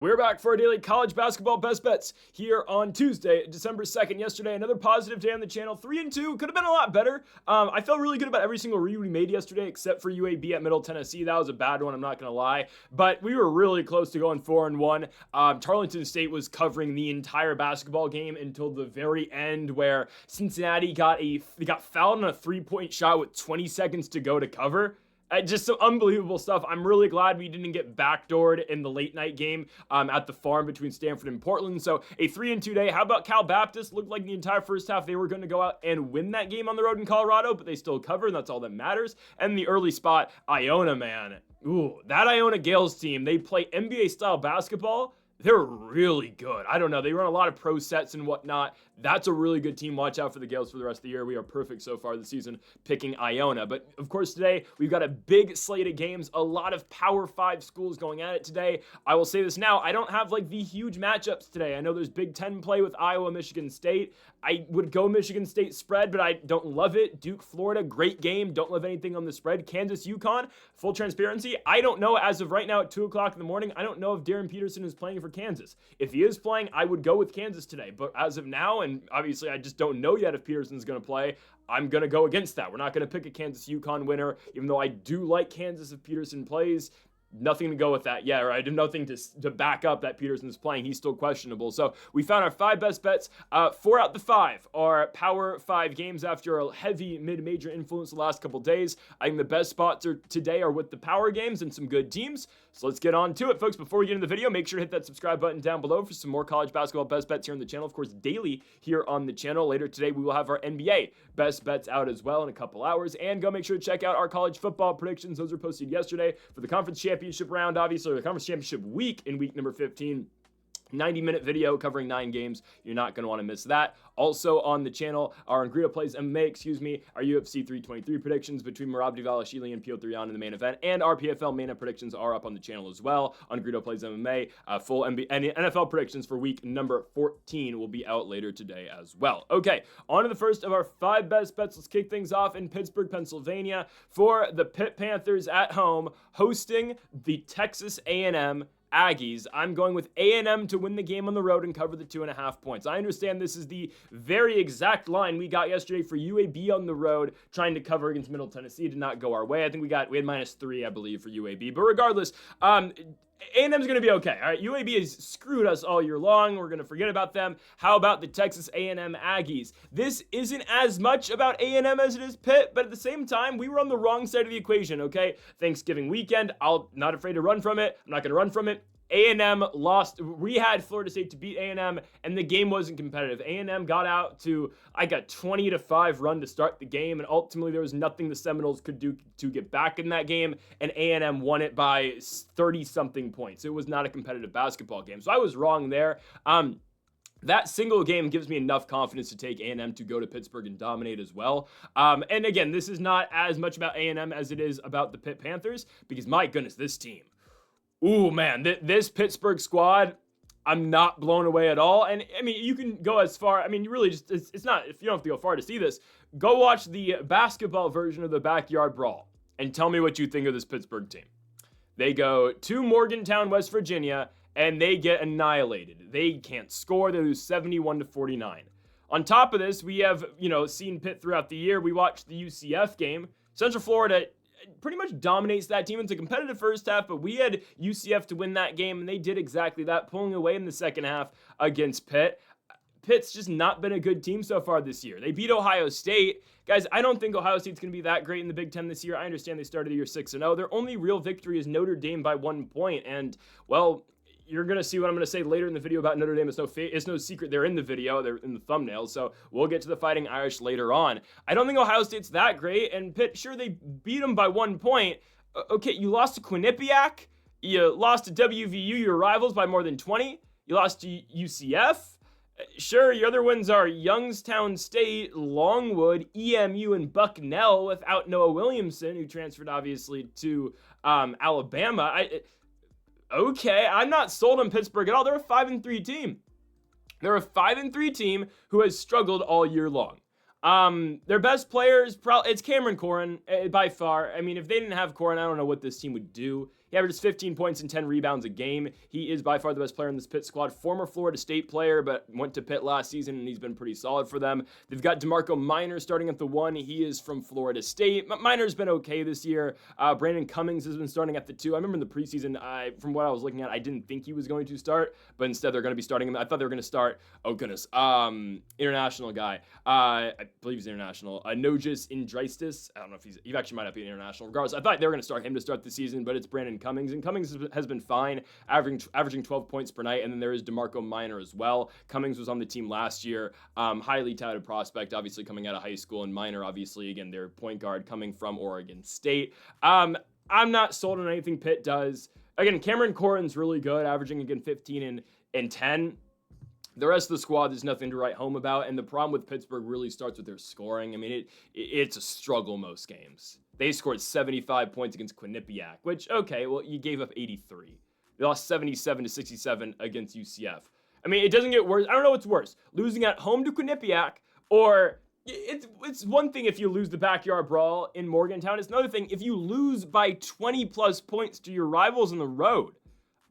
We're back for our daily college basketball best bets here on Tuesday, December 2nd. Yesterday, another positive day on the channel. 3-2 could have been a lot better. I felt really good about every single read we made yesterday, except for UAB at Middle Tennessee. That was a bad one, I'm not going to lie. But we were really close to going 4-1. Tarleton State was covering the entire basketball game until the very end, where Cincinnati got fouled on a three-point shot with 20 seconds to go to cover. Just some unbelievable stuff. I'm really glad we didn't get backdoored in the late night game at the farm between Stanford and Portland. So a 3-2 day. How about Cal Baptist? Looked like the entire first half they were going to go out and win that game on the road in Colorado, but they still covered, and that's all that matters. And the early spot, Iona, man. Ooh, that Iona Gales team, they play NBA-style basketball. They're really good. I don't know. They run a lot of pro sets and whatnot. That's a really good team. Watch out for the Gales for the rest of the year. We are perfect so far this season picking Iona. But, of course, today we've got a big slate of games. A lot of Power 5 schools going at it today. I will say this now. I don't have, the huge matchups today. I know there's Big Ten play with Iowa, Michigan State. I would go Michigan State spread, but I don't love it. Duke, Florida, great game. Don't love anything on the spread. Kansas, UConn, full transparency. I don't know as of right now at 2 o'clock in the morning. I don't know if Darren Peterson is playing for Kansas. If he is playing, I would go with Kansas today. But as of now, and obviously I just don't know yet if Peterson's going to play, I'm going to go against that. We're not going to pick a Kansas UConn winner, even though I do like Kansas if Peterson plays. Nothing to go with that. Yeah, right. Nothing to back up that Peterson's playing. He's still questionable. So we found our 5 best bets. 4 out the 5 are Power 5 games after a heavy mid-major influence the last couple days. I think the best spots today are with the Power games and some good teams. So let's get on to it, folks. Before we get into the video, make sure to hit that subscribe button down below for some more college basketball best bets here on the channel. Of course, daily here on the channel. Later today, we will have our NBA best bets out as well in a couple hours. And go make sure to check out our college football predictions. Those were posted yesterday for the conference championship round, obviously, or the conference championship week in week number 15. 90-minute video covering 9 games. You're not going to want to miss that. Also on the channel, our Greedo plays MMA, our UFC 323 predictions between Merab Dvalishvili and Piotr Yan in the main event, and our PFL main event predictions are up on the channel as well. On Greedo plays MMA, full NBA and NFL predictions for week number 14 will be out later today as well. Okay, on to the first of our 5 best bets. Let's kick things off in Pittsburgh, Pennsylvania for the Pitt Panthers at home, hosting the Texas A&M Aggies. I'm going with A&M to win the game on the road and cover the 2.5 points. I understand this is the very exact line we got yesterday for UAB on the road, trying to cover against Middle Tennessee. It did not go our way. I think we had -3, I believe, for UAB. But regardless, A&M's going to be okay. All right, UAB has screwed us all year long. We're going to forget about them. How about the Texas A&M Aggies? This isn't as much about A&M as it is Pitt, but at the same time, we were on the wrong side of the equation, okay? Thanksgiving weekend, I'm not afraid to run from it. I'm not going to run from it. A&M lost. We had Florida State to beat A&M, and the game wasn't competitive. A&M got out to like a 20-5 run to start the game, and ultimately there was nothing the Seminoles could do to get back in that game, and A&M won it by 30-something points. It was not a competitive basketball game, so I was wrong there. That single game gives me enough confidence to take A&M to go to Pittsburgh and dominate as well. And again, this is not as much about A&M as it is about the Pitt Panthers, because my goodness, this team. Ooh, man, this Pittsburgh squad, I'm not blown away at all. And, I mean, you can go as far, I mean, you really just, it's not, if you don't have to go far to see this, go watch the basketball version of the Backyard Brawl and tell me what you think of this Pittsburgh team. They go to Morgantown, West Virginia, and they get annihilated. They can't score. They lose 71-49. On top of this, we have, seen Pitt throughout the year. We watched the UCF game. Central Florida pretty much dominates that team. It's a competitive first half, but we had UCF to win that game, and they did exactly that, pulling away in the second half against Pitt. Pitt's just not been a good team so far this year. They beat Ohio State. Guys, I don't think Ohio State's going to be that great in the Big Ten this year. I understand they started the year 6-0. Their only real victory is Notre Dame by 1 point, and, well, you're going to see what I'm going to say later in the video about Notre Dame. It's no secret they're in the video. They're in the thumbnail, so we'll get to the Fighting Irish later on. I don't think Ohio State's that great, and Pitt, sure, they beat them by 1 point. Okay, you lost to Quinnipiac. You lost to WVU, your rivals, by more than 20. You lost to UCF. Sure, your other wins are Youngstown State, Longwood, EMU, and Bucknell without Noah Williamson, who transferred, obviously, to Alabama. Okay, I'm not sold on Pittsburgh at all. They're a 5-3 team. They're a 5-3 team who has struggled all year long. Their best players, it's Cameron Corrin by far. I mean, if they didn't have Corrin, I don't know what this team would do. He averages 15 points and 10 rebounds a game. He is by far the best player in this Pitt squad. Former Florida State player, but went to Pitt last season, and he's been pretty solid for them. They've got DeMarco Minor starting at the 1. He is from Florida State. Minor's been okay this year. Brandon Cummings has been starting at the 2. I remember in the preseason, from what I was looking at, I didn't think he was going to start, but instead they're going to be starting him. I thought they were going to start, international guy. I believe he's international. Nojis Indristis. I don't know if he actually might not be an international. Regardless, I thought they were going to start him to start the season, but it's Brandon Cummings, and Cummings has been fine, averaging 12 points per night, and then there is DeMarco Minor as well. Cummings was on the team last year, highly touted prospect, obviously coming out of high school, and Minor, obviously, again, their point guard coming from Oregon State. I'm not sold on anything Pitt does. Again, Cameron Corrin's really good, averaging, again, 15 and 10. The rest of the squad, there's nothing to write home about, and the problem with Pittsburgh really starts with their scoring. I mean, it's a struggle most games. They scored 75 points against Quinnipiac, which, okay, well, you gave up 83. They lost 77-67 against UCF. I mean, it doesn't get worse. I don't know what's worse, losing at home to Quinnipiac, or it's one thing if you lose the backyard brawl in Morgantown. It's another thing if you lose by 20-plus points to your rivals on the road.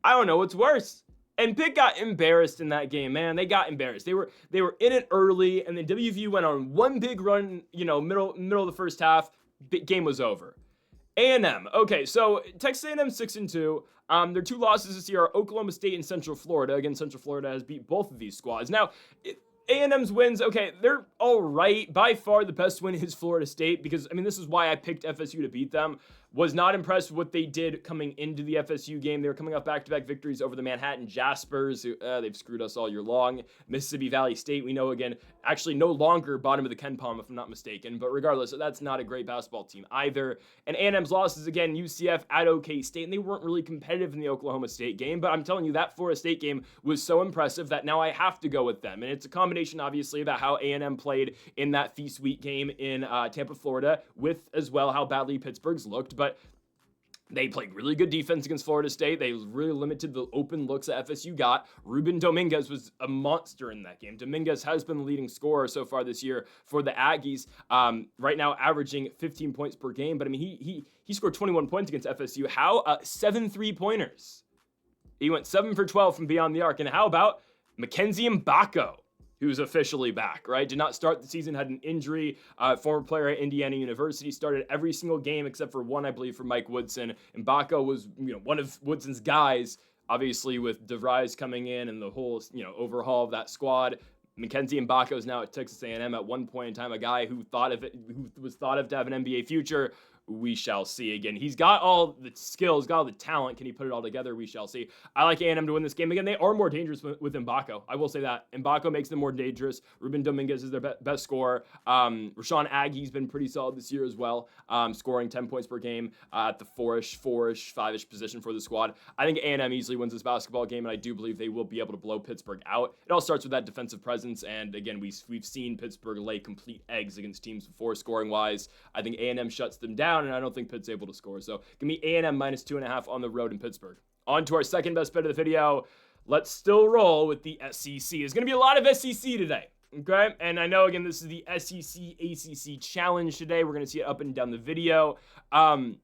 I don't know what's worse. And Pitt got embarrassed in that game, man. They got embarrassed. They were in it early, and then WVU went on one big run, middle of the first half. Game was over. A&M. Okay, so Texas A&M 6-2. Their 2 losses this year are Oklahoma State and Central Florida. Again, Central Florida has beat both of these squads. Now, A&M's wins, okay, they're all right. By far, the best win is Florida State because, I mean, this is why I picked FSU to beat them. Was not impressed with what they did coming into the FSU game. They were coming off back-to-back victories over the Manhattan Jaspers, who they've screwed us all year long. Mississippi Valley State, we know, again, actually no longer bottom of the Ken Palm, if I'm not mistaken. But regardless, that's not a great basketball team either. And A&M's losses, again, UCF at OK State, and they weren't really competitive in the Oklahoma State game. But I'm telling you, that Florida State game was so impressive that now I have to go with them. And it's a combination, obviously, about how A&M played in that Feast Week game in Tampa, Florida, with as well how badly Pittsburgh's looked. But they played really good defense against Florida State. They really limited the open looks that FSU got. Ruben Dominguez was a monster in that game. Dominguez has been the leading scorer so far this year for the Aggies. Right now, averaging 15 points per game. But I mean, he scored 21 points against FSU. How? 7 3-pointers. He went 7 for 12 from beyond the arc. And how about Mackenzie Mbako, who's officially back, right? Did not start the season, had an injury. Former player at Indiana University, started every single game except for one, I believe, for Mike Woodson. And Mbako was, one of Woodson's guys, obviously with DeVries coming in and the whole, overhaul of that squad. Mackenzie Mbako is now at Texas A&M. At one point in time, a guy who was thought of to have an NBA future. We shall see. Again, he's got all the skills, got all the talent. Can he put it all together? We shall see. I like A&M to win this game. Again, they are more dangerous with Mbako. I will say that. Mbako makes them more dangerous. Ruben Dominguez is their best scorer. Rashawn Aggie's been pretty solid this year as well, scoring 10 points per game at the 4-ish, 5-ish position for the squad. I think A&M easily wins this basketball game, and I do believe they will be able to blow Pittsburgh out. It all starts with that defensive presence, and again, we've seen Pittsburgh lay complete eggs against teams before scoring-wise. I think A&M shuts them down, and I don't think Pitt's able to score. So give me A&M minus 2.5 on the road in Pittsburgh. On to our second best bet of the video. Let's still roll with the SEC. There's going to be a lot of SEC today, okay? And I know, again, this is the SEC ACC challenge today. We're going to see it up and down the video. I'm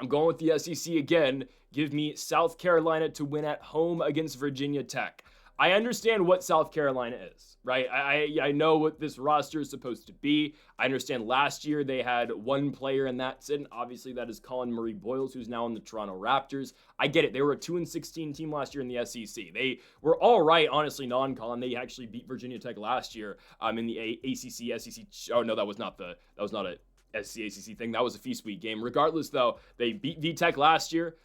going with the SEC again. Give me South Carolina to win at home against Virginia Tech. I understand what South Carolina is, right? I know what this roster is supposed to be. I understand last year they had one player in that sit, and obviously that is Colin Murray Boyles, who's now on the Toronto Raptors. I get it. They were a 2-16 team last year in the SEC. They were all right, honestly, non-Colin. They actually beat Virginia Tech last year in the ACC, SEC. Oh, no, that was not a SEC thing. That was a Feast Week game. Regardless, though, they beat VTech last year.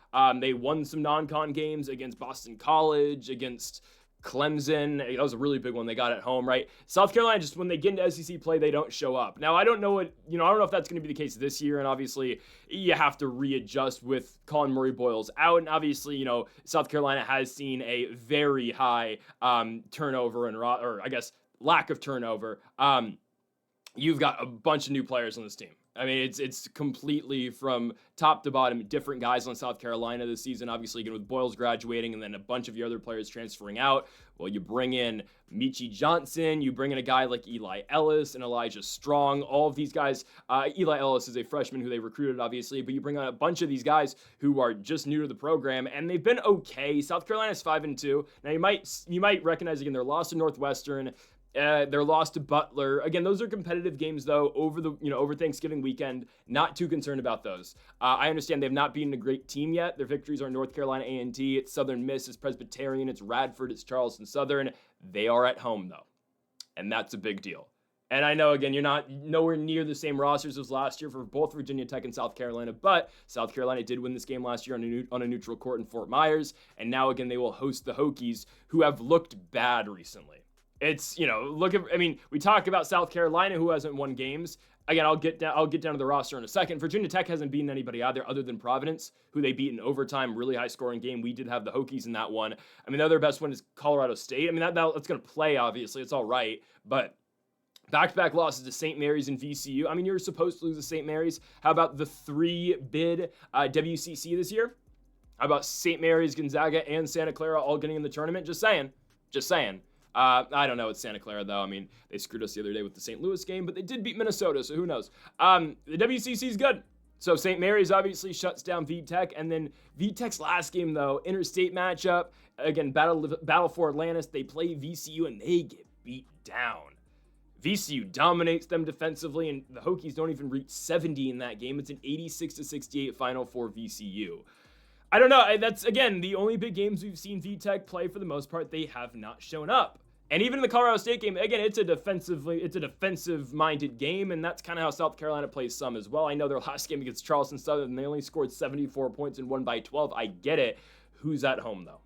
They won some non-con games against Boston College, against Clemson. That was a really big one they got at home, right? South Carolina, just when they get into SEC play, they don't show up. Now, I don't know I don't know if that's going to be the case this year, and obviously you have to readjust with Colin Murray Boyles out, and obviously, South Carolina has seen a very high turnover or I guess lack of turnover. You've got a bunch of new players on this team, I mean, it's completely from top to bottom, different guys on South Carolina this season. Obviously, again, with Boyles graduating and then a bunch of your other players transferring out. Well, you bring in Michi Johnson, you bring in a guy like Eli Ellis and Elijah Strong. All of these guys, Eli Ellis is a freshman who they recruited, obviously, but you bring on a bunch of these guys who are just new to the program, and they've been okay. South Carolina's 5-2. Now, you might recognize, again, their loss to Northwestern. Their loss to Butler. Again, those are competitive games, though, over Thanksgiving weekend. Not too concerned about those. I understand they've not beaten a great team yet. Their victories are North Carolina A&T, it's Southern Miss, it's Presbyterian, it's Radford, it's Charleston Southern. They are at home, though, and that's a big deal. And I know, again, you're not nowhere near the same rosters as last year for both Virginia Tech and South Carolina, but South Carolina did win this game last year on a neutral court in Fort Myers, and now, again, they will host the Hokies, who have looked bad recently. It's, we talk about South Carolina, who hasn't won games. Again, I'll get down to the roster in a second. Virginia Tech hasn't beaten anybody either other than Providence, who they beat in overtime, really high-scoring game. We did have the Hokies in that one. I mean, the other best one is Colorado State. I mean, that's going to play, obviously. It's all right. But back-to-back losses to St. Mary's and VCU. I mean, you're supposed to lose to St. Mary's. How about the 3-bid WCC this year? How about St. Mary's, Gonzaga, and Santa Clara all getting in the tournament? Just saying. I don't know. It's Santa Clara, though. I mean, they screwed us the other day with the St. Louis game, but they did beat Minnesota, so who knows? The WCC is good. So St. Mary's obviously shuts down VTech, and then VTech's last game, though, interstate matchup. Again, battle for Atlantis. They play VCU, and they get beat down. VCU dominates them defensively, and the Hokies don't even reach 70 in that game. It's an 86-68 final for VCU. I don't know. That's, again, the only big games we've seen VTech play for the most part. They have not shown up. And even in the Colorado State game, again, it's a defensive-minded game, and that's kind of how South Carolina plays some as well. I know their last game against Charleston Southern, they only scored 74 points and won by 12. I get it. Who's at home, though?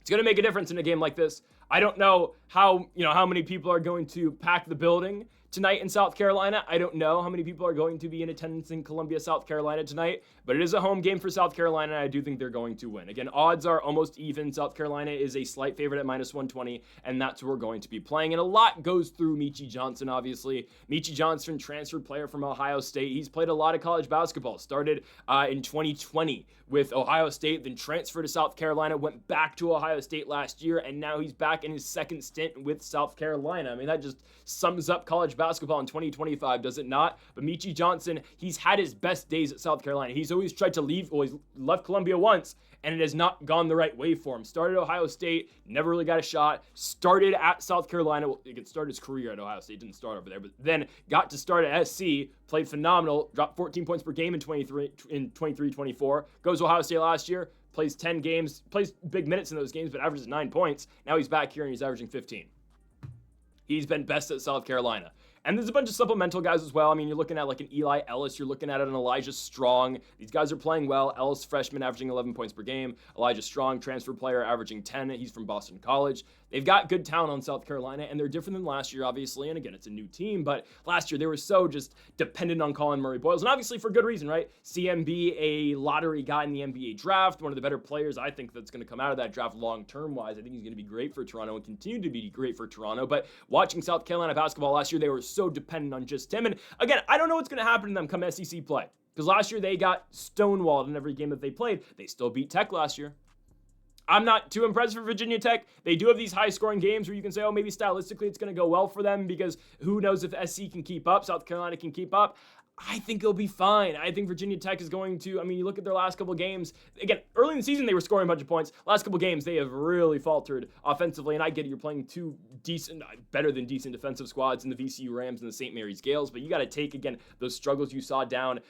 It's going to make a difference in a game like this. I don't know how many people are going to pack the building tonight in South Carolina. I don't know how many people are going to be in attendance in Columbia, South Carolina tonight, but it is a home game for South Carolina, and I do think they're going to win. Again, odds are almost even. South Carolina is a slight favorite at -120, and that's where we're going to be playing. And a lot goes through Michi Johnson, obviously. Michi Johnson, transferred player from Ohio State. He's played a lot of college basketball. Started in 2020 with Ohio State, then transferred to South Carolina, went back to Ohio State last year, and now he's back in his second stint with South Carolina. I mean, that just sums up college basketball in 2025, does it not? But Michi Johnson, he's had his best days at South Carolina. He's always tried to leave. Well, he's left Columbia once, and it has not gone the right way for him. Started at Ohio State, never really got a shot. Started at South Carolina. Well, he could start his career at Ohio State. Didn't start over there, but then got to start at SC. Played phenomenal. Dropped 14 points per game in 23-24. Goes to Ohio State last year. Plays 10 games. Plays big minutes in those games, but averages 9 points. Now he's back here, and he's averaging 15. He's been best at South Carolina. And there's a bunch of supplemental guys as well. I mean, you're looking at like an Eli Ellis. You're looking at an Elijah Strong. These guys are playing well. Ellis, freshman, averaging 11 points per game. Elijah Strong, transfer player, averaging 10. He's from Boston College. They've got good talent on South Carolina, and they're different than last year, obviously. And again, it's a new team, but last year they were so just dependent on Colin Murray Boyles, and obviously for good reason, right? CMB, a lottery guy in the NBA draft, one of the better players I think that's going to come out of that draft long-term wise. I think he's going to be great for Toronto and continue to be great for Toronto. But watching South Carolina basketball last year, they were so dependent on just him. And again, I don't know what's going to happen to them come SEC play, because last year they got stonewalled in every game that they played. They still beat Tech last year. I'm not too impressed for Virginia Tech. They do have these high-scoring games where you can say, oh, maybe stylistically it's going to go well for them, because who knows if SC can keep up, South Carolina can keep up. I think they'll be fine. I think Virginia Tech is going to, I mean, you look at their last couple of games. Again, early in the season, they were scoring a bunch of points. Last couple of games, they have really faltered offensively, and I get it. You're playing two decent, better than decent defensive squads in the VCU Rams and the St. Mary's Gales, but you got to take, again, those struggles you saw down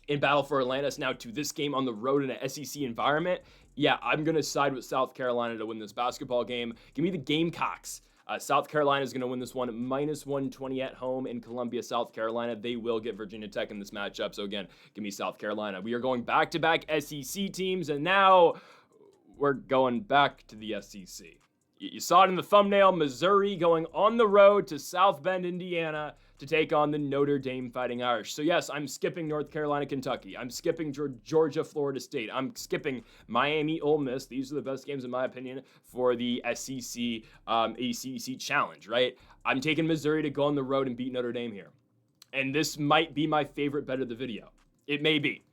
in Battle for Atlantis now to this game on the road in an SEC environment. Yeah, I'm going to side with South Carolina to win this basketball game. Give me the Gamecocks. South Carolina is going to win this one -120 at home in Columbia, South Carolina. They will get Virginia Tech in this matchup. So again, give me South Carolina. We are going back-to-back SEC teams, and now we're going back to the SEC. You saw it in the thumbnail, Missouri going on the road to South Bend, Indiana to take on the Notre Dame Fighting Irish. So yes, I'm skipping North Carolina, Kentucky. I'm skipping Georgia, Florida State. I'm skipping Miami, Ole Miss. These are the best games, in my opinion, for the SEC ACC Challenge, right? I'm taking Missouri to go on the road and beat Notre Dame here. and this might be my favorite bet of the video. It may be.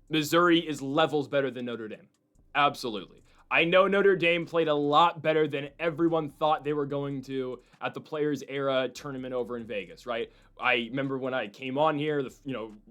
Missouri is levels better than Notre Dame. Absolutely. I know Notre Dame played a lot better than everyone thought they were going to at the Players Era tournament over in Vegas, right? I remember when I came on here,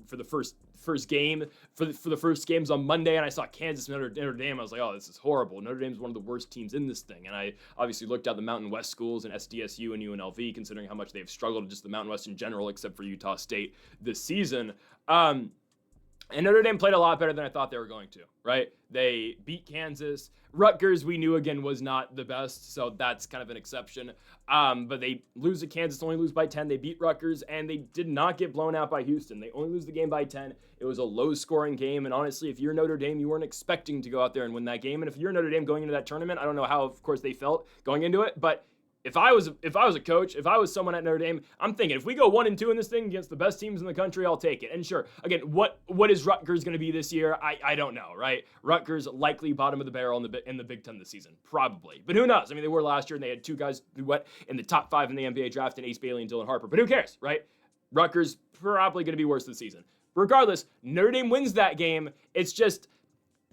for the first game, for the first games on Monday, and I saw Kansas and Notre Dame. I was like, oh, this is horrible. Notre Dame's one of the worst teams in this thing. And I obviously looked at the Mountain West schools and SDSU and UNLV, considering how much they've struggled, just the Mountain West in general, except for Utah State this season. And Notre Dame played a lot better than I thought they were going to, right? They beat Kansas. Rutgers, we knew, again, was not the best, so that's kind of an exception. But they lose to Kansas, only lose by 10. They beat Rutgers, and they did not get blown out by Houston. They only lose the game by 10. It was a low-scoring game, and honestly, if you're Notre Dame, you weren't expecting to go out there and win that game. And if you're Notre Dame going into that tournament, I don't know how, of course, they felt going into it, but if I was a coach, if I was someone at Notre Dame, I'm thinking if we go 1-2 in this thing against the best teams in the country, I'll take it. And sure, again, what is Rutgers going to be this year? I don't know, right? Rutgers likely bottom of the barrel in the Big Ten this season, probably. But who knows? I mean, they were last year, and they had two guys who went in the top 5 in the NBA draft, and Ace Bailey and Dylan Harper. But who cares, right? Rutgers probably going to be worse this season. Regardless, Notre Dame wins that game. It's just,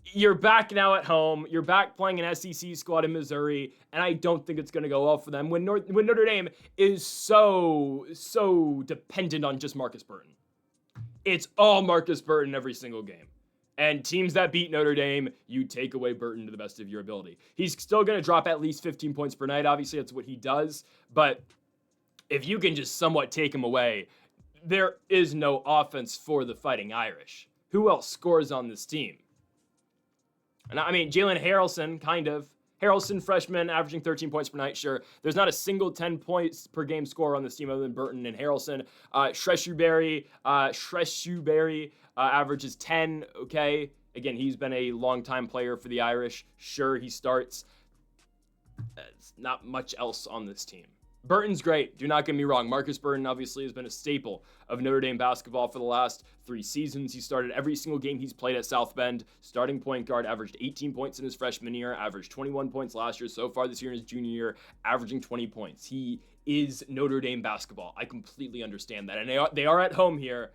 you're back now at home. You're back playing an SEC squad in Missouri, and I don't think it's going to go well for them when Notre Dame is so dependent on just Marcus Burton. It's all Marcus Burton every single game. And teams that beat Notre Dame, you take away Burton to the best of your ability. He's still going to drop at least 15 points per night. Obviously, that's what he does. But if you can just somewhat take him away, there is no offense for the Fighting Irish. Who else scores on this team? And I mean, Jalen Harrelson, kind of. Harrelson, freshman, averaging 13 points per night, sure. There's not a single 10 points per game scorer on this team other than Burton and Harrelson. Shrewsbury averages 10, okay. Again, he's been a long-time player for the Irish. Sure, he starts. There's not much else on this team. Burton's great. Do not get me wrong. Marcus Burton obviously has been a staple of Notre Dame basketball for the last 3 seasons. He started every single game he's played at South Bend. Starting point guard, averaged 18 points in his freshman year, averaged 21 points last year. So far this year in his junior year, averaging 20 points. He is Notre Dame basketball. I completely understand that. And they are at home here.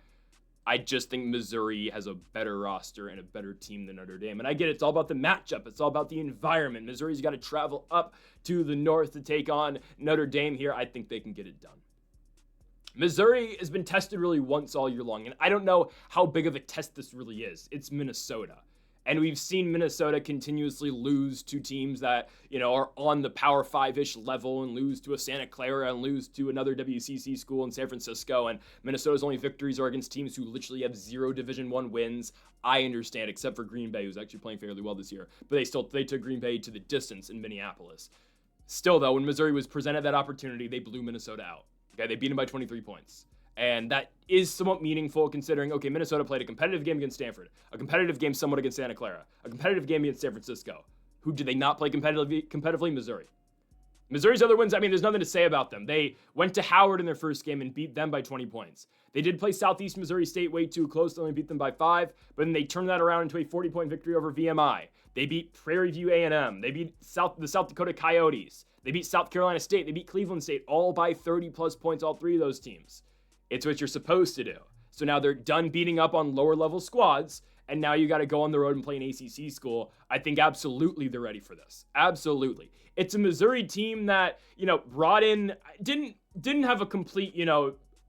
I just think Missouri has a better roster and a better team than Notre Dame. And I get it. It's all about the matchup. It's all about the environment. Missouri's got to travel up to the north to take on Notre Dame here. I think they can get it done. Missouri has been tested really once all year long, and I don't know how big of a test this really is. It's Minnesota. And we've seen Minnesota continuously lose to teams that, are on the Power 5-ish level, and lose to a Santa Clara and lose to another WCC school in San Francisco. And Minnesota's only victories are against teams who literally have 0 Division I wins. I understand, except for Green Bay, who's actually playing fairly well this year. But they took Green Bay to the distance in Minneapolis. Still, though, when Missouri was presented that opportunity, they blew Minnesota out. Okay, they beat them by 23 points. And that is somewhat meaningful considering, okay, Minnesota played a competitive game against Stanford, a competitive game somewhat against Santa Clara, a competitive game against San Francisco. Who did they not play competitively? Missouri. Missouri's other wins, I mean, there's nothing to say about them. They went to Howard in their first game and beat them by 20 points. They did play Southeast Missouri State way too close, they only beat them by 5, but then they turned that around into a 40-point victory over VMI. They beat Prairie View A&M. They beat the South Dakota Coyotes. They beat South Carolina State. They beat Cleveland State, all by 30-plus points, all 3 of those teams. It's what you're supposed to do. So now they're done beating up on lower-level squads, and now you got to go on the road and play an ACC school. I think absolutely they're ready for this. Absolutely. It's a Missouri team that, brought in, didn't have a complete,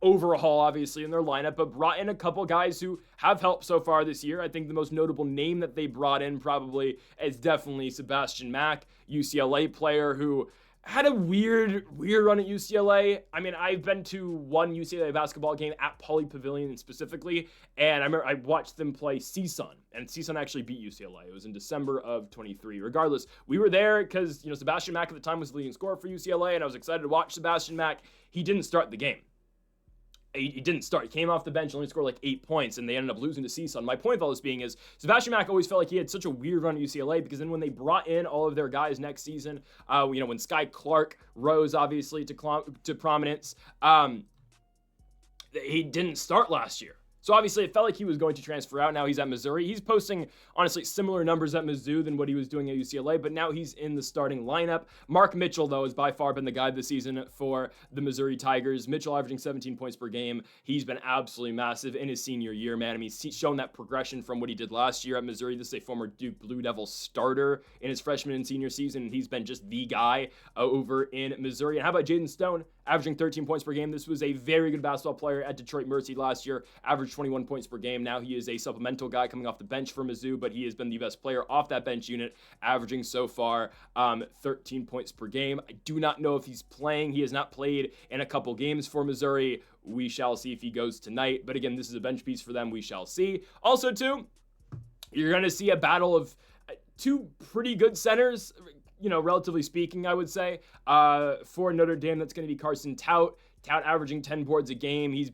overhaul, obviously, in their lineup, but brought in a couple guys who have helped so far this year. I think the most notable name that they brought in probably is definitely Sebastian Mack, UCLA player who had a weird run at UCLA. I mean, I've been to one UCLA basketball game at Pauley Pavilion specifically, and I remember I watched them play CSUN, and CSUN actually beat UCLA. It was in December of 23. Regardless, we were there because, Sebastian Mack at the time was the leading scorer for UCLA, and I was excited to watch Sebastian Mack. He didn't start the game. He didn't start. He came off the bench, only scored like 8 points, and they ended up losing to CSUN. My point with all this being is Sebastian Mack always felt like he had such a weird run at UCLA because then when they brought in all of their guys next season, when Sky Clark rose obviously to prominence, he didn't start last year. So obviously it felt like he was going to transfer out. Now he's at Missouri. He's posting, honestly, similar numbers at Mizzou than what he was doing at UCLA, but now he's in the starting lineup. Mark Mitchell, though, has by far been the guy this season for the Missouri Tigers. Mitchell averaging 17 points per game. He's been absolutely massive in his senior year, man. I mean, he's shown that progression from what he did last year at Missouri. This is a former Duke Blue Devil starter in his freshman and senior season, and he's been just the guy over in Missouri. And how about Jaden Stone, averaging 13 points per game? This was a very good basketball player at Detroit Mercy last year, averaged 21 points per game. Now he is a supplemental guy coming off the bench for Mizzou, but he has been the best player off that bench unit, averaging so far 13 points per game. I do not know if he's playing. He has not played in a couple games for Missouri. We shall see if he goes tonight. But again, this is a bench piece for them. We shall see. Also, too, you're going to see a battle of two pretty good centers, relatively speaking, I would say, for Notre Dame. That's going to be Carson Tout. Tout averaging 10 boards a game. He's,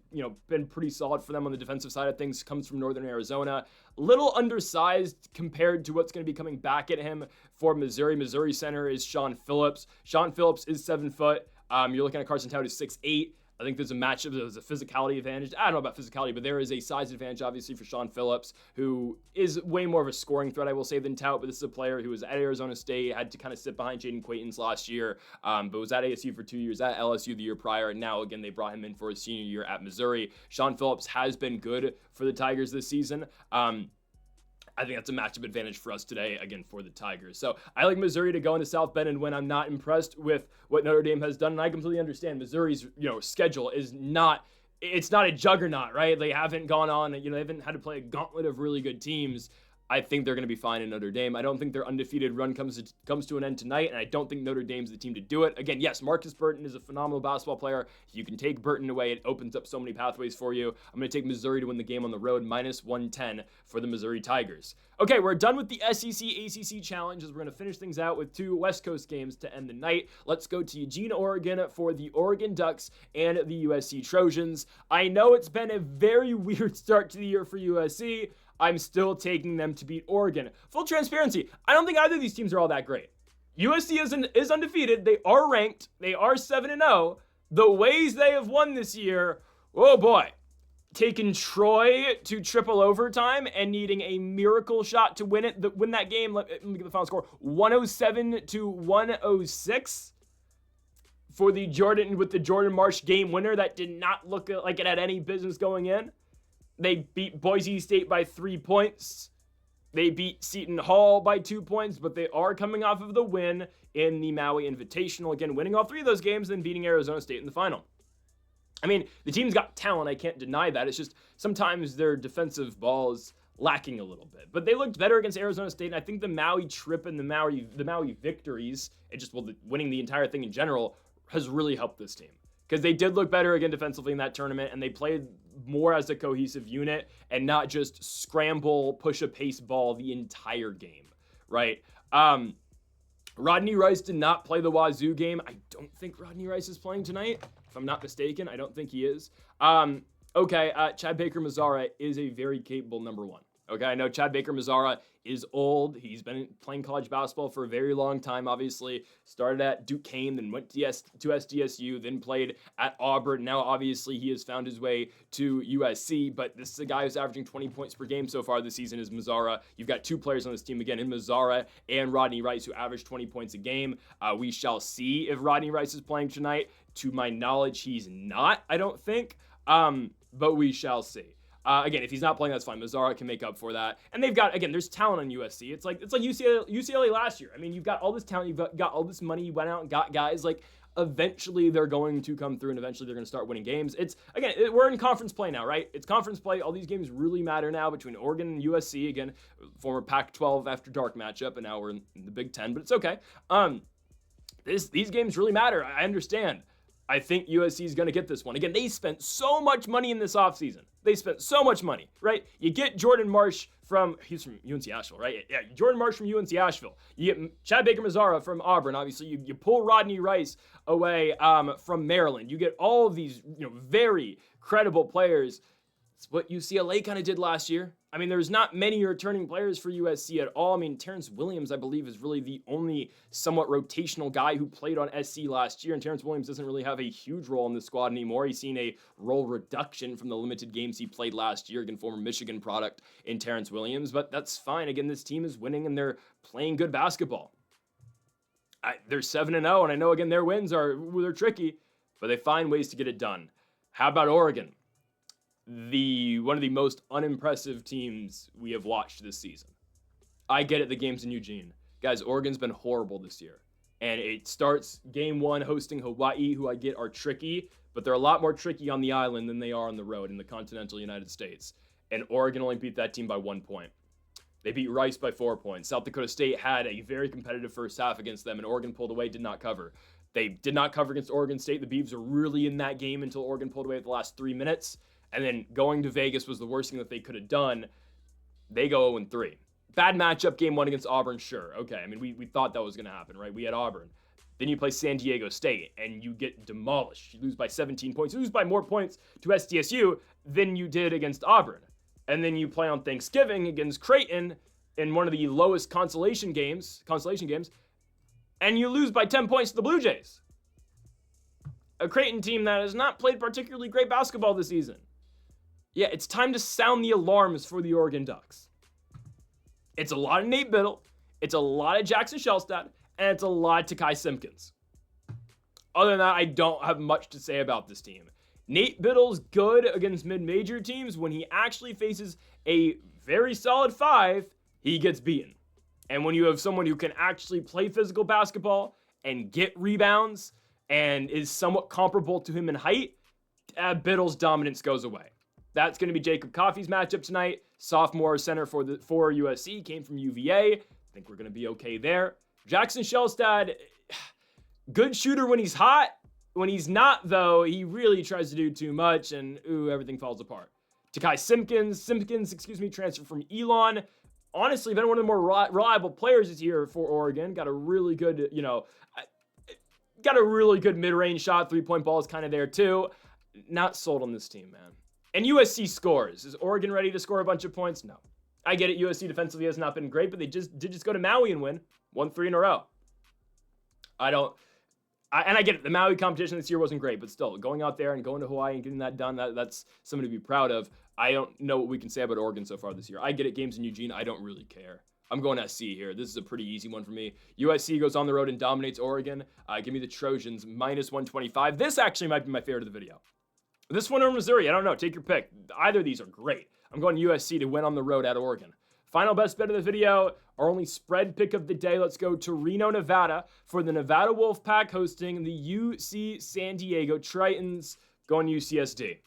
been pretty solid for them on the defensive side of things. Comes from Northern Arizona. Little undersized compared to what's going to be coming back at him for Missouri. Missouri center is Sean Phillips. Sean Phillips is 7 foot. You're looking at Carson Tout, who's 6'8". I think there's a matchup, there's a physicality advantage. I don't know about physicality, but there is a size advantage, obviously, for Sean Phillips, who is way more of a scoring threat, I will say, than Tout. But this is a player who was at Arizona State, had to kind of sit behind Jaden Quaytons last year, but was at ASU for 2 years, at LSU the year prior, and now, again, they brought him in for his senior year at Missouri. Sean Phillips has been good for the Tigers this season. I think that's a matchup advantage for us today, again, for the Tigers. So I like Missouri to go into South Bend and win. I'm not impressed with what Notre Dame has done, and I completely understand Missouri's, schedule is not, it's not a juggernaut, right? They haven't gone on, they haven't had to play a gauntlet of really good teams. I think they're going to be fine in Notre Dame. I don't think their undefeated run comes to an end tonight, and I don't think Notre Dame's the team to do it. Again, yes, Marcus Burton is a phenomenal basketball player. If you can take Burton away, it opens up so many pathways for you. I'm going to take Missouri to win the game on the road, minus 110 for the Missouri Tigers. Okay, we're done with the SEC ACC challenges. We're going to finish things out with 2 West Coast games to end the night. Let's go to Eugene, Oregon for the Oregon Ducks and the USC Trojans. I know it's been a very weird start to the year for USC. I'm still taking them to beat Oregon. Full transparency, I don't think either of these teams are all that great. USC is undefeated. They are ranked. They are 7-0. The ways they have won this year, oh boy. Taking Troy to triple overtime and needing a miracle shot to win that game. Let me get the final score. 107-106 for the Jordan Marsh game winner. That did not look like it had any business going in. They beat Boise State by 3 points. They beat Seton Hall by 2 points, but they are coming off of the win in the Maui Invitational. Again, winning all 3 of those games, then beating Arizona State in the final. I mean, the team's got talent. I can't deny that. It's just sometimes their defensive ball is lacking a little bit. But they looked better against Arizona State, and I think the Maui trip and the Maui victories, and just winning the entire thing in general, has really helped this team. Because they did look better again defensively in that tournament, and they played more as a cohesive unit and not just scramble, push a pace ball the entire game, right? Rodney Rice did not play the Wazoo game. I don't think Rodney Rice is playing tonight, if I'm not mistaken. I don't think he is. Chad Baker-Mazara is a very capable number 1. Okay, I know Chad Baker-Mazara is old. He's been playing college basketball for a very long time, obviously. Started at Duquesne, then went to SDSU, then played at Auburn. Now, obviously, he has found his way to USC, but this is a guy who's averaging 20 points per game so far this season is Mazara. You've got 2 players on this team, again, in Mazara and Rodney Rice, who average 20 points a game. We shall see if Rodney Rice is playing tonight. To my knowledge, he's not, I don't think, but we shall see. Again, if he's not playing, that's fine. Mazara can make up for that. And they've got, again, there's talent on USC. It's like UCLA last year. I mean, you've got all this talent. You've got all this money. You went out and got guys. Like, eventually they're going to come through, and eventually they're going to start winning games. We're in conference play now, right? It's conference play. All these games really matter now between Oregon and USC. Again, former Pac-12 after dark matchup, and now we're in the Big Ten, but it's okay. These games really matter. I understand. I think USC is going to get this one. Again, they spent so much money in this offseason. They spent so much money, right? You get Jordan Marsh he's from UNC Asheville, right? Yeah, Jordan Marsh from UNC Asheville. You get Chad Baker-Mazara from Auburn. Obviously, you pull Rodney Rice away from Maryland. You get all of these, very credible players. It's what UCLA kind of did last year. I mean, there's not many returning players for USC at all. I mean, Terrence Williams, I believe, is really the only somewhat rotational guy who played on SC last year, and Terrence Williams doesn't really have a huge role in the squad anymore. He's seen a role reduction from the limited games he played last year, again, former Michigan product in Terrence Williams, but that's fine. Again, this team is winning, and they're playing good basketball. They're 7-0, and I know, again, their wins they're tricky, but they find ways to get it done. How about Oregon? One of the most unimpressive teams we have watched this season. I get it, the game's in Eugene. Guys, Oregon's been horrible this year. And it starts game 1 hosting Hawaii, who I get are tricky, but they're a lot more tricky on the island than they are on the road in the continental United States. And Oregon only beat that team by 1 point. They beat Rice by 4 points. South Dakota State had a very competitive first half against them, and Oregon pulled away, did not cover. They did not cover against Oregon State. The Beavs are really in that game until Oregon pulled away at the last 3 minutes. And then going to Vegas was the worst thing that they could have done. They go 0-3. Bad matchup, game 1 against Auburn, sure. Okay, I mean, we thought that was going to happen, right? We had Auburn. Then you play San Diego State, and you get demolished. You lose by 17 points. You lose by more points to SDSU than you did against Auburn. And then you play on Thanksgiving against Creighton in one of the lowest consolation games, and you lose by 10 points to the Blue Jays. A Creighton team that has not played particularly great basketball this season. Yeah, it's time to sound the alarms for the Oregon Ducks. It's a lot of Nate Biddle, it's a lot of Jackson Shellstad, and it's a lot of Takai Simpkins. Other than that, I don't have much to say about this team. Nate Biddle's good against mid-major teams. When he actually faces a very solid 5, he gets beaten. And when you have someone who can actually play physical basketball and get rebounds and is somewhat comparable to him in height, Biddle's dominance goes away. That's going to be Jacob Coffey's matchup tonight. Sophomore center for USC, came from UVA. I think we're going to be okay there. Jackson Shellstad, good shooter when he's hot. When he's not, though, he really tries to do too much, and everything falls apart. Takai Simpkins, transferred from Elon. Honestly, been one of the more reliable players this year for Oregon. Got a really good, mid-range shot. 3-point ball is kind of there, too. Not sold on this team, man. And USC scores. Is Oregon ready to score a bunch of points? No. I get it. USC defensively has not been great, but they did go to Maui and win. 1-3 in a row. I get it. The Maui competition this year wasn't great, but still, going out there and going to Hawaii and getting that done, that's something to be proud of. I don't know what we can say about Oregon so far this year. I get it. Games in Eugene. I don't really care. I'm going SC here. This is a pretty easy one for me. USC goes on the road and dominates Oregon. Give me the Trojans, -125. This actually might be my favorite of the video. This one or Missouri, I don't know. Take your pick. Either of these are great. I'm going USC to win on the road at Oregon. Final best bet of the video, our only spread pick of the day. Let's go to Reno, Nevada for the Nevada Wolfpack hosting the UC San Diego Tritons, going UCSD.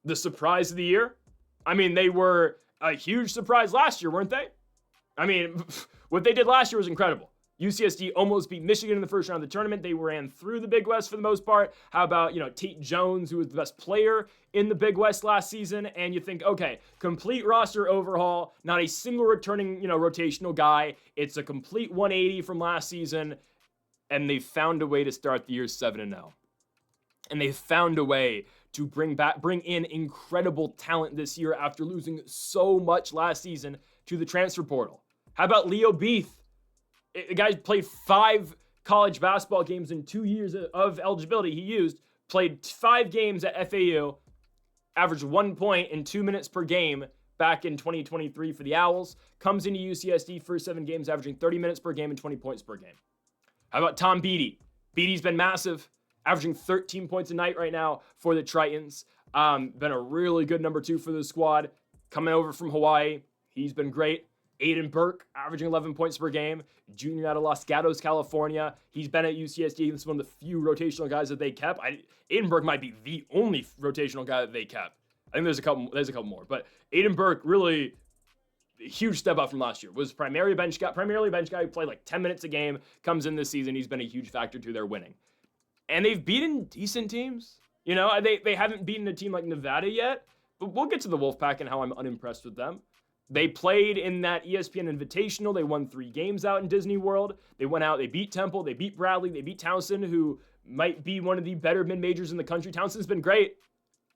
The surprise of the year? I mean, they were a huge surprise last year, weren't they? I mean, what they did last year was incredible. UCSD almost beat Michigan in the first round of the tournament. They ran through the Big West for the most part. How about, Tate Jones, who was the best player in the Big West last season? And you think, okay, complete roster overhaul, not a single returning, rotational guy. It's a complete 180 from last season. And they found a way to start the year 7-0. And they found a way to bring in incredible talent this year after losing so much last season to the transfer portal. How about Leo Beath? The guy played 5 college basketball games in 2 years of eligibility. Played 5 games at FAU, averaged 1 point in 2 minutes per game back in 2023 for the Owls. Comes into UCSD for 7 games, averaging 30 minutes per game and 20 points per game. How about Tom Beatty? Beatty's been massive, averaging 13 points a night right now for the Tritons. Been a really good number 2 for the squad. Coming over from Hawaii, he's been great. Aiden Burke, averaging 11 points per game, junior out of Los Gatos, California. He's been at UCSD. This is one of the few rotational guys that they kept. Aiden Burke might be the only rotational guy that they kept. I think there's a couple more, but Aiden Burke really a huge step up from last year. Was primarily a bench guy who played like 10 minutes a game. Comes in this season, he's been a huge factor to their winning, and they've beaten decent teams. They haven't beaten a team like Nevada yet, but we'll get to the Wolfpack and how I'm unimpressed with them. They played in that ESPN Invitational. They won 3 games out in Disney World. They went out, they beat Temple, they beat Bradley, they beat Townsend, who might be one of the better mid-majors in the country. Townsend's been great.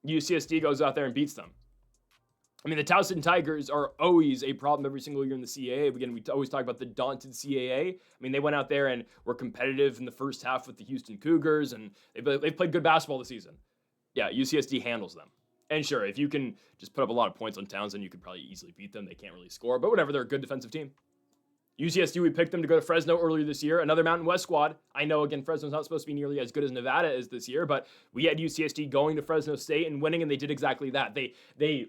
UCSD goes out there and beats them. I mean, the Towson Tigers are always a problem every single year in the CAA. Again, we always talk about the daunted CAA. I mean, they went out there and were competitive in the first half with the Houston Cougars, and they've played good basketball this season. Yeah, UCSD handles them. And sure, if you can just put up a lot of points on Townsend, you could probably easily beat them. They can't really score, but whatever, they're a good defensive team. UCSD, we picked them to go to Fresno earlier this year. Another Mountain West squad. I know, again, Fresno's not supposed to be nearly as good as Nevada is this year, but we had UCSD going to Fresno State and winning, and they did exactly that. They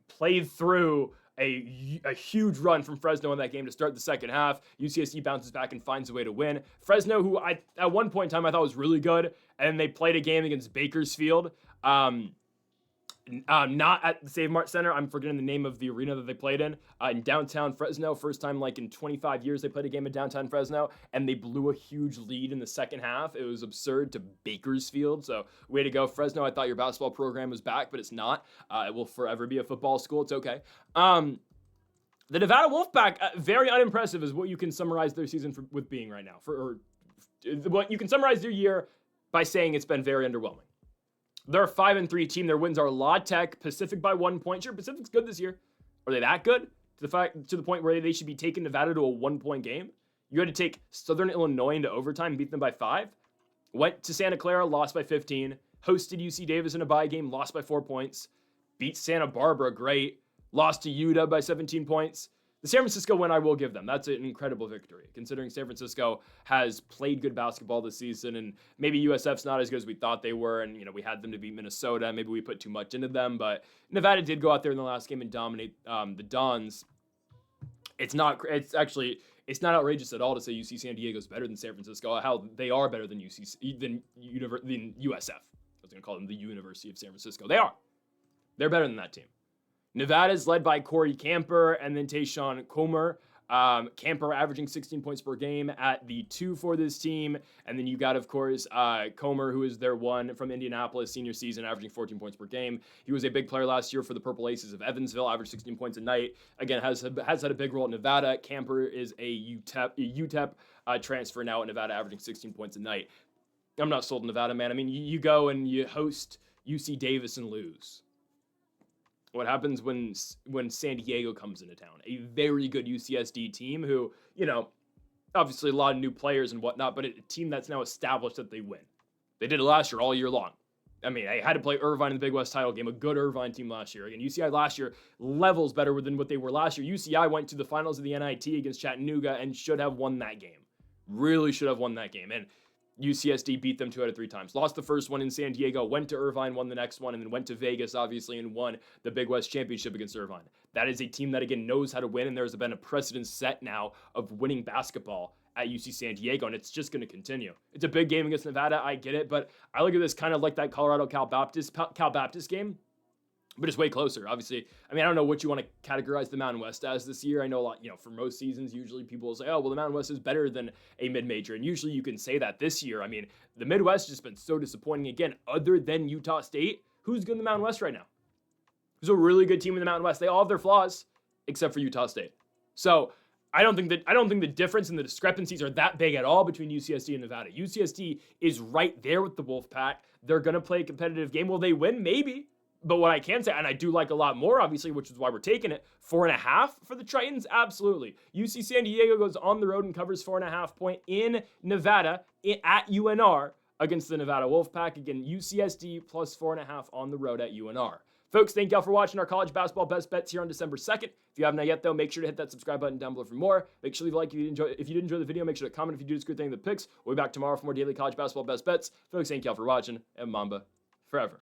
played through a huge run from Fresno in that game to start the second half. UCSD bounces back and finds a way to win. Fresno, who at one point in time I thought was really good, and they played a game against Bakersfield. Not at the Save Mart Center. I'm forgetting the name of the arena that they played in downtown Fresno. First time like in 25 years they played a game in downtown Fresno, and they blew a huge lead in the second half. It was absurd to Bakersfield. So way to go, Fresno. I thought your basketball program was back, but it's not. It will forever be a football school. It's okay. The Nevada Wolfpack, very unimpressive is what you can summarize their season with being right now. What you can summarize their year by saying it's been very underwhelming. They're a 5-3 team. Their wins are La Tech, Pacific by 1 point. Sure, Pacific's good this year. Are they that good? To the point where they should be taking Nevada to a 1-point game? You had to take Southern Illinois into overtime, beat them by 5. Went to Santa Clara, lost by 15. Hosted UC Davis in a bye game, lost by 4 points. Beat Santa Barbara, great. Lost to UW by 17 points. The San Francisco win, I will give them. That's an incredible victory, considering San Francisco has played good basketball this season, and maybe USF's not as good as we thought they were, and we had them to beat Minnesota. Maybe we put too much into them, but Nevada did go out there in the last game and dominate the Dons. It's not outrageous at all to say UC San Diego is better than San Francisco. How they are better than USF. I was going to call them the University of San Francisco. They are. They're better than that team. Nevada is led by Corey Camper and then Tayshawn Comer. Camper averaging 16 points per game at the 2 for this team. And then you got, of course, Comer, who is their 1 from Indianapolis senior season, averaging 14 points per game. He was a big player last year for the Purple Aces of Evansville, averaged 16 points a night. Again, has had a big role at Nevada. Camper is a UTEP transfer now at Nevada, averaging 16 points a night. I'm not sold on Nevada, man. I mean, you go and you host UC Davis and lose. What happens when San Diego comes into town? A very good UCSD team who, obviously a lot of new players and whatnot, but a team that's now established that they win. They did it last year all year long. I mean, I had to play Irvine in the Big West title game, a good Irvine team last year. Again, UCI last year levels better than what they were last year. UCI went to the finals of the NIT against Chattanooga and should have won that game. Really should have won that game. And UCSD beat them 2 out of 3 times. Lost the first one in San Diego, went to Irvine, won the next one, and then went to Vegas, obviously, and won the Big West Championship against Irvine. That is a team that, again, knows how to win, and there's been a precedent set now of winning basketball at UC San Diego, and it's just going to continue. It's a big game against Nevada, I get it, but I look at this kind of like that Colorado-Cal Baptist game, but it's way closer, obviously. I mean, I don't know what you want to categorize the Mountain West as this year. I know a lot, for most seasons, usually people will say, oh, well, the Mountain West is better than a mid-major. And usually you can say that this year. I mean, the Midwest has just been so disappointing. Again, other than Utah State, who's good in the Mountain West right now? Who's a really good team in the Mountain West? They all have their flaws, except for Utah State. So I don't think the difference and the discrepancies are that big at all between UCSD and Nevada. UCSD is right there with the Wolfpack. They're going to play a competitive game. Will they win? Maybe. But what I can say, and I do like a lot more, obviously, which is why we're taking it, 4.5 for the Tritons? Absolutely. UC San Diego goes on the road and covers 4.5 point in Nevada at UNR against the Nevada Wolfpack. Again, UCSD plus 4.5 on the road at UNR. Folks, thank y'all for watching our college basketball best bets here on December 2nd. If you haven't yet, though, make sure to hit that subscribe button down below for more. Make sure to leave a like if you did enjoy the video. Make sure to comment if you do this good thing in the picks. We'll be back tomorrow for more daily college basketball best bets. Folks, thank y'all for watching, and Mamba forever.